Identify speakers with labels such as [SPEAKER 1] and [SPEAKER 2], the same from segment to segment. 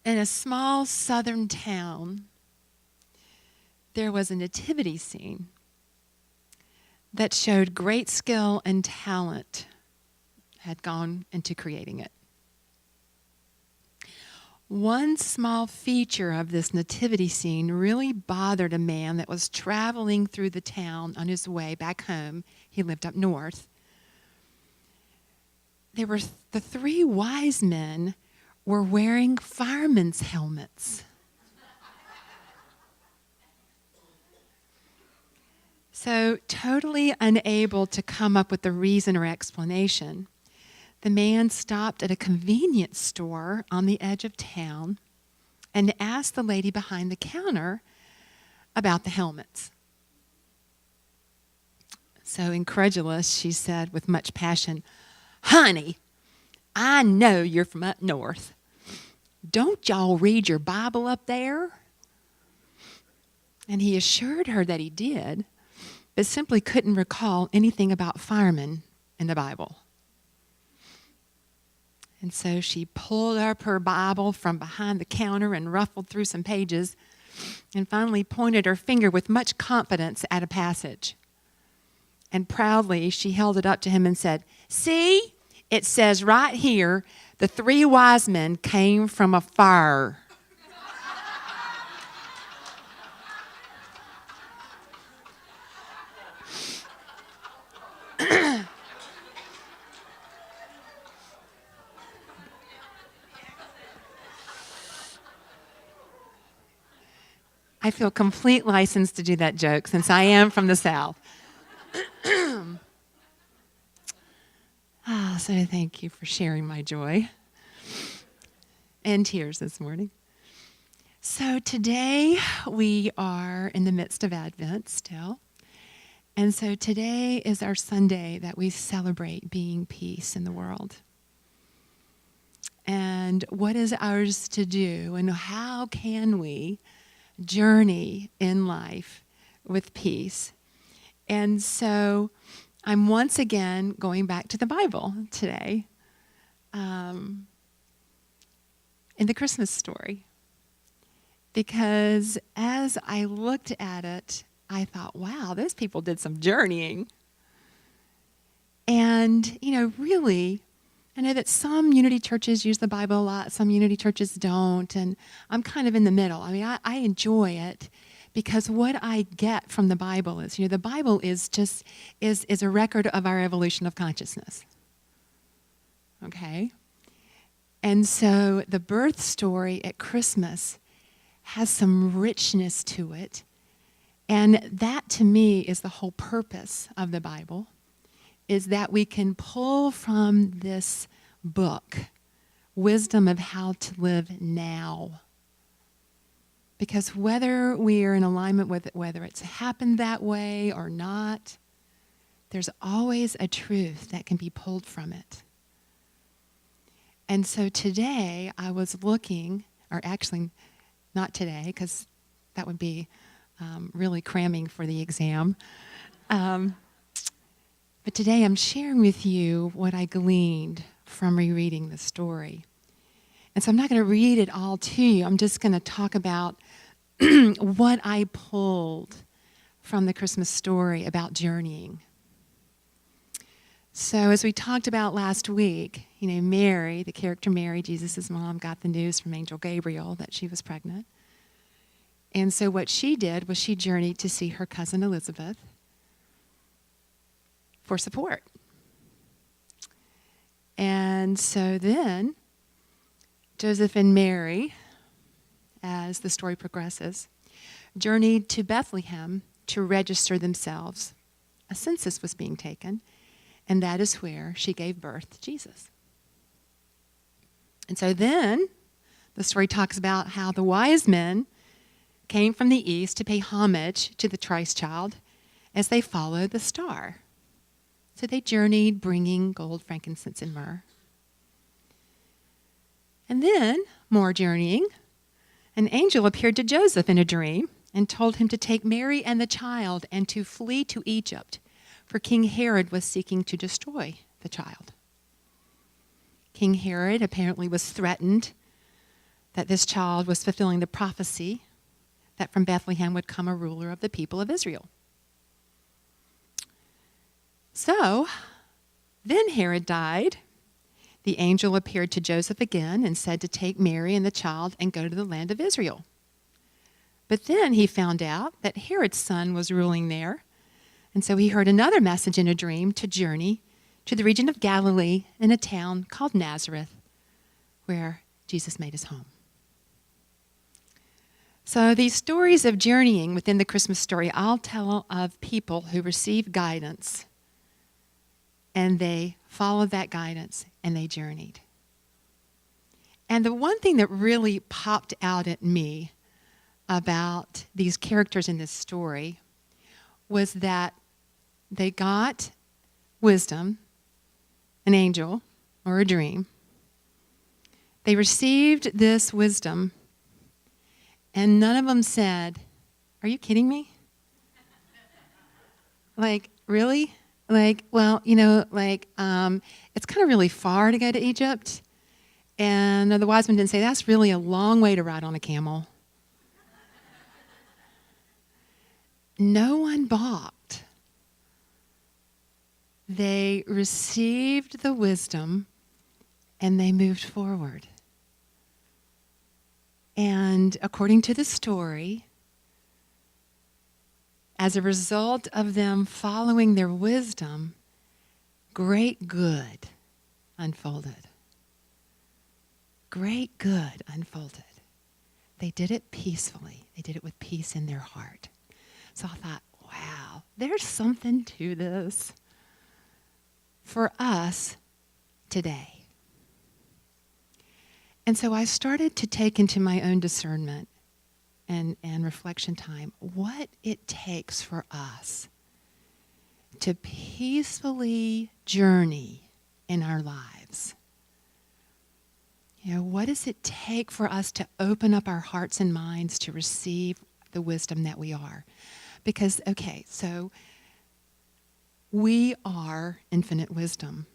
[SPEAKER 1] in a small southern town, there was a nativity scene that showed great skill and talent had gone into creating it. One small feature of this nativity scene really bothered a man that was traveling through the town on his way back home. He lived up north. The 3 wise men were wearing firemen's helmets. So, totally unable to come up with a reason or explanation, the man stopped at a convenience store on the edge of town and asked the lady behind the counter about the helmets. So incredulous, she said with much passion, "Honey, I know you're from up north. Don't y'all read your Bible up there?" And he assured her that he did, but simply couldn't recall anything about firemen in the Bible. And so she pulled up her Bible from behind the counter and ruffled through some pages and finally pointed her finger with much confidence at a passage. And proudly she held it up to him and said, "See, it says right here, the 3 wise men came from a fire." I feel complete license to do that joke since I am from the South. So thank you for sharing my joy and tears this morning. So today we are in the midst of Advent still. And so today is our Sunday that we celebrate being peace in the world. And what is ours to do, and how can we journey in life with peace? And so I'm once again going back to the Bible today, in the Christmas story, because as I looked at it, I thought, wow, those people did some journeying. And, really, I know that some Unity churches use the Bible a lot, some Unity churches don't, and I'm kind of in the middle. I mean, I enjoy it because what I get from the Bible is, the Bible is just is a record of our evolution of consciousness. Okay? And so the birth story at Christmas has some richness to it, and that to me is the whole purpose of the Bible, is that we can pull from this book wisdom of how to live now. Because whether we are in alignment with it, whether it's happened that way or not, there's always a truth that can be pulled from it. And so today I was looking, or actually not today, because that would be really cramming for the exam. But today I'm sharing with you what I gleaned from rereading the story. And so I'm not going to read it all to you. I'm just going to talk about what I pulled from the Christmas story about journeying. So as we talked about last week, Mary, the character Mary, Jesus' mom, got the news from Angel Gabriel that she was pregnant. And so what she did was she journeyed to see her cousin Elizabeth for support. And so then Joseph and Mary, as the story progresses, journeyed to Bethlehem to register themselves. A census was being taken, and that is where she gave birth to Jesus. And so then the story talks about how the wise men came from the east to pay homage to the Christ child as they followed the star. So they journeyed bringing gold, frankincense, and myrrh. And then, more journeying, an angel appeared to Joseph in a dream and told him to take Mary and the child and to flee to Egypt, for King Herod was seeking to destroy the child. King Herod apparently was threatened that this child was fulfilling the prophecy that from Bethlehem would come a ruler of the people of Israel. So, then Herod died. The angel appeared to Joseph again and said to take Mary and the child and go to the land of Israel. But then he found out that Herod's son was ruling there, and so he heard another message in a dream to journey to the region of Galilee in a town called Nazareth, where Jesus made his home. So these stories of journeying within the Christmas story, I'll tell of people who received guidance, and they followed that guidance, and they journeyed. And the one thing that really popped out at me about these characters in this story was that they got wisdom, an angel, or a dream. They received this wisdom, and none of them said, "Are you kidding me?" Like, really? Like, well, it's kind of really far to go to Egypt. And the wise men didn't say, that's really a long way to ride on a camel. No one balked. They received the wisdom and they moved forward. And according to the story, as a result of them following their wisdom, great good unfolded. Great good unfolded. They did it peacefully. They did it with peace in their heart. So I thought, wow, there's something to this for us today. And so I started to take into my own discernment and reflection time what it takes for us to peacefully journey in our lives. What does it take for us to open up our hearts and minds to receive the wisdom that we are? Because, so we are infinite wisdom.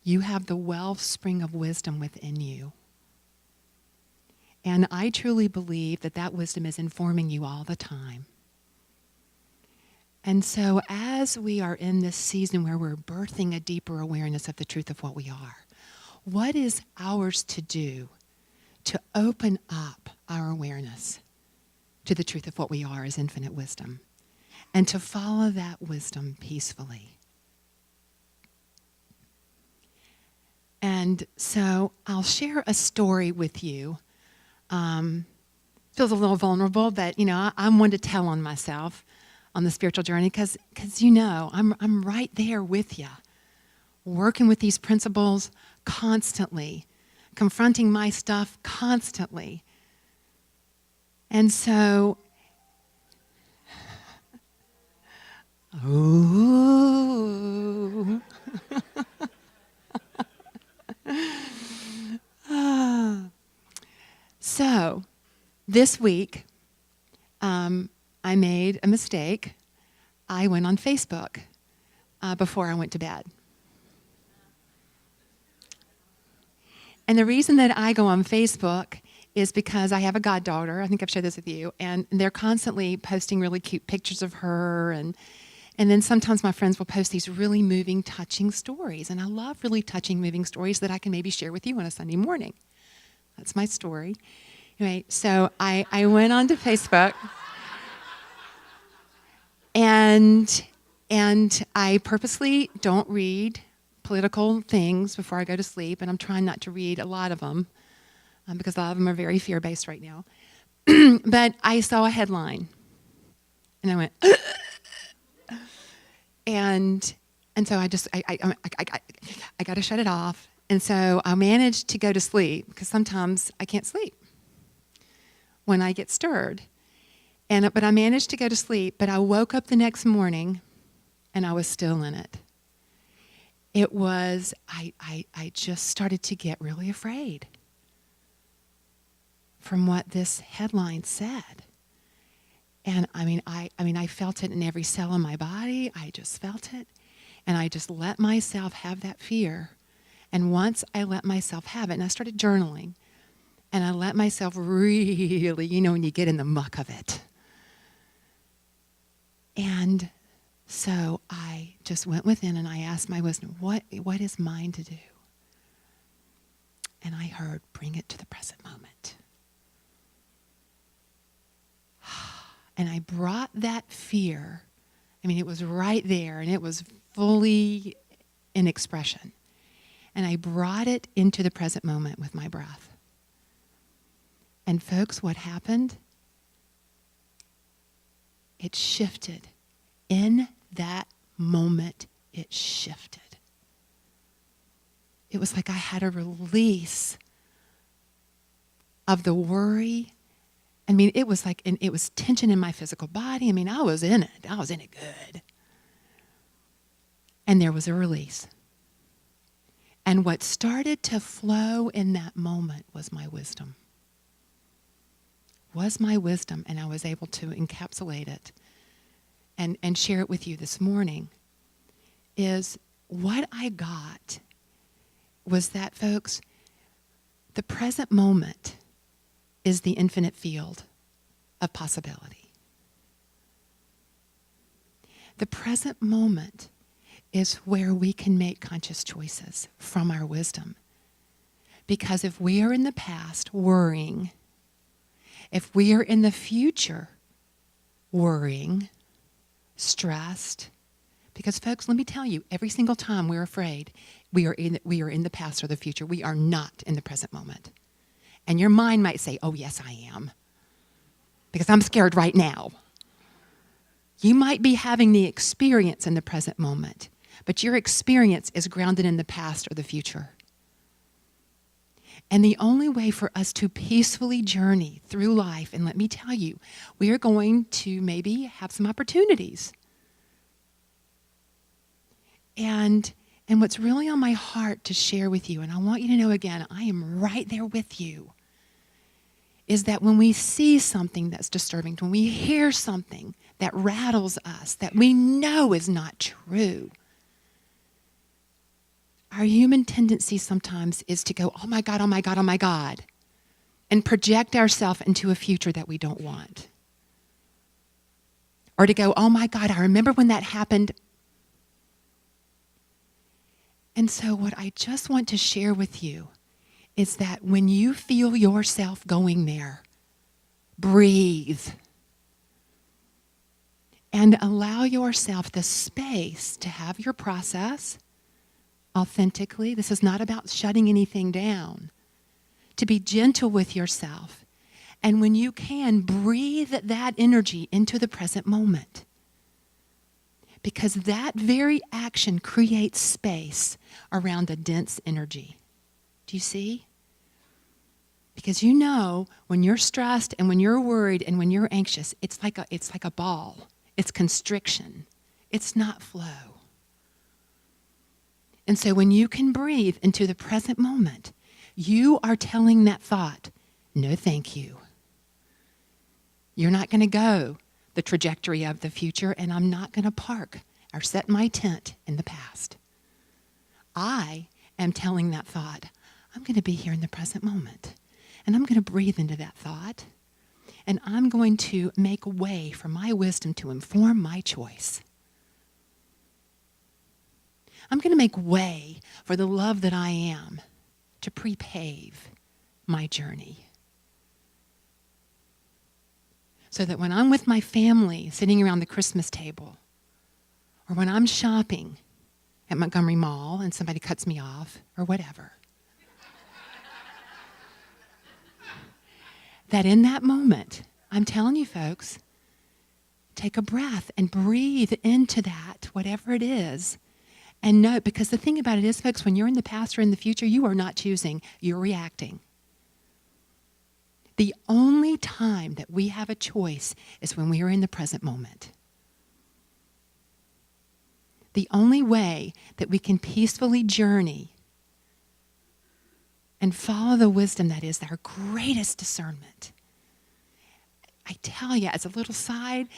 [SPEAKER 1] You have the wellspring of wisdom within you. And I truly believe that that wisdom is informing you all the time. And so as we are in this season where we're birthing a deeper awareness of the truth of what we are, what is ours to do to open up our awareness to the truth of what we are as infinite wisdom and to follow that wisdom peacefully? And so I'll share a story with you. Feels a little vulnerable, but I'm one to tell on myself on the spiritual journey because I'm right there with you, working with these principles constantly, confronting my stuff constantly. And so, So, this week, I made a mistake. I went on Facebook before I went to bed. And the reason that I go on Facebook is because I have a goddaughter. I think I've shared this with you. And they're constantly posting really cute pictures of her. And then sometimes my friends will post these really moving, touching stories. And I love really touching, moving stories that I can maybe share with you on a Sunday morning. That's my story. Anyway, so I went onto Facebook, and I purposely don't read political things before I go to sleep, and I'm trying not to read a lot of them because a lot of them are very fear-based right now. But I saw a headline, and I went, and so I got to shut it off. And so I managed to go to sleep because sometimes I can't sleep when I get stirred. But I managed to go to sleep, but I woke up the next morning and I was still in it. It was, I just started to get really afraid from what this headline said. And I felt it in every cell in my body. I just felt it. And I just let myself have that fear. And once I let myself have it, and I started journaling, And I let myself really, when you get in the muck of it. And so I just went within and I asked my wisdom, what is mine to do? And I heard, bring it to the present moment. And I brought that fear. It was right there and it was fully in expression. And I brought it into the present moment with my breath. And folks, what happened? It shifted. In that moment, it shifted. It was like I had a release of the worry. It was like, and it was tension in my physical body. I was in it. I was in it good. And there was a release. And what started to flow in that moment was my wisdom. And I was able to encapsulate it and share it with you this morning. Is what I got was that, folks, the present moment is the infinite field of possibility. The present moment is where we can make conscious choices from our wisdom. Because if we are in the past worrying, if we are in the future worrying, stressed, because folks, let me tell you, every single time we're afraid, we are in the past or the future. We are not in the present moment. And your mind might say, oh yes, I am, because I'm scared right now. You might be having the experience in the present moment, but your experience is grounded in the past or the future. And the only way for us to peacefully journey through life, and let me tell you, we are going to maybe have some opportunities. And what's really on my heart to share with you, and I want you to know again, I am right there with you, is that when we see something that's disturbing, when we hear something that rattles us, that we know is not true, our human tendency sometimes is to go, oh my God, oh my God, oh my God, and project ourselves into a future that we don't want. Or to go, oh my God, I remember when that happened. And so what I just want to share with you is that when you feel yourself going there, breathe. And allow yourself the space to have your process authentically. This is not about shutting anything down. To be gentle with yourself. And when you can, breathe that energy into the present moment. Because that very action creates space around a dense energy. Do you see? Because when you're stressed and when you're worried and when you're anxious, it's like a ball. It's constriction. It's not flow. And so when you can breathe into the present moment, you are telling that thought, no thank you. You're not going to go the trajectory of the future, and I'm not going to park or set my tent in the past. I am telling that thought, I'm going to be here in the present moment, and I'm going to breathe into that thought, and I'm going to make way for my wisdom to inform my choice. I'm going to make way for the love that I am to prepave my journey. So that when I'm with my family sitting around the Christmas table, or when I'm shopping at Montgomery Mall and somebody cuts me off, or whatever, that in that moment, I'm telling you folks, take a breath and breathe into that, whatever it is. And know, because the thing about it is, folks, when you're in the past or in the future, you are not choosing, you're reacting. The only time that we have a choice is when we are in the present moment. The only way that we can peacefully journey and follow the wisdom that is our greatest discernment. I tell you, as a little side,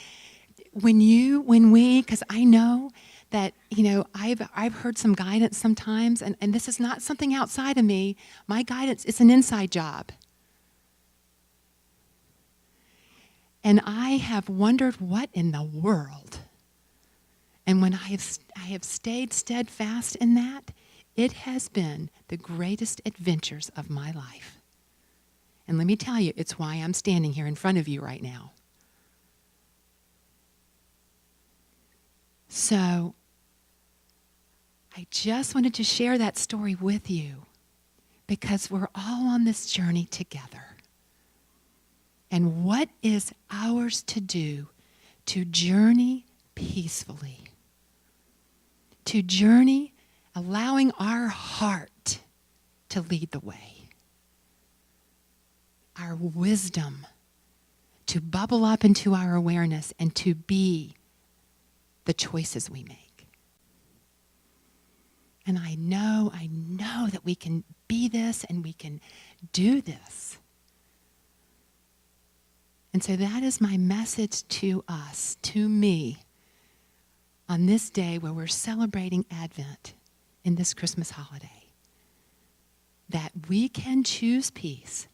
[SPEAKER 1] because I know that, I've heard some guidance sometimes, and this is not something outside of me. My guidance is an inside job. And I have wondered, what in the world? And when I have stayed steadfast in that, it has been the greatest adventures of my life. And let me tell you, it's why I'm standing here in front of you right now. So, I just wanted to share that story with you because we're all on this journey together. And what is ours to do to journey peacefully? To journey allowing our heart to lead the way. Our wisdom to bubble up into our awareness and to be the choices we make. And I know that we can be this and we can do this. And so that is my message to us, to me, on this day where we're celebrating Advent in this Christmas holiday. That we can choose peace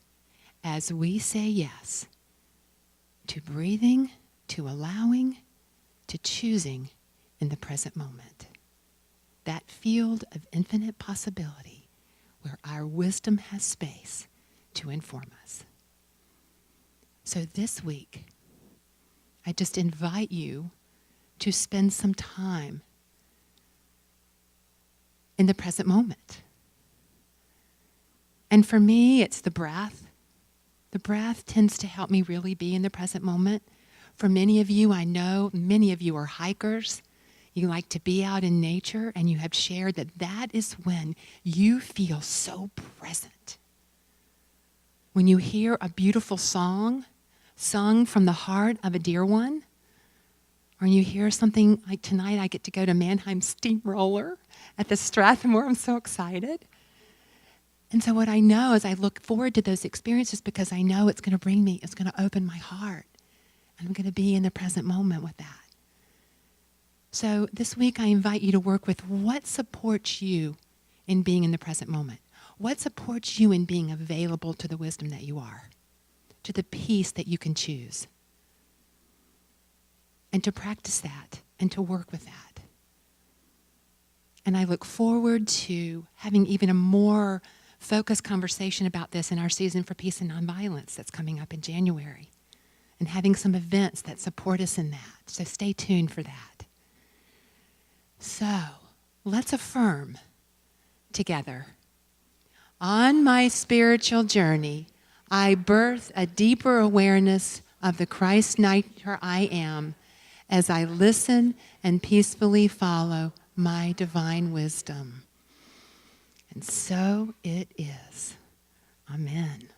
[SPEAKER 1] as we say yes to breathing, to allowing, to choosing in the present moment. That field of infinite possibility where our wisdom has space to inform us. So this week, I just invite you to spend some time in the present moment. And for me, it's the breath. The breath tends to help me really be in the present moment. For many of you, I know many of you are hikers. You like to be out in nature, and you have shared that that is when you feel so present. When you hear a beautiful song sung from the heart of a dear one, or you hear something like tonight, I get to go to Mannheim Steamroller at the Strathmore. I'm so excited. And so what I know is I look forward to those experiences because I know it's going to open my heart. And I'm going to be in the present moment with that. So this week I invite you to work with what supports you in being in the present moment. What supports you in being available to the wisdom that you are, to the peace that you can choose. And to practice that and to work with that. And I look forward to having even a more focused conversation about this in our season for peace and nonviolence that's coming up in January. And having some events that support us in that. So stay tuned for that. So let's affirm together. On my spiritual journey, I birth a deeper awareness of the Christ nature I am as I listen and peacefully follow my divine wisdom. And so it is. Amen.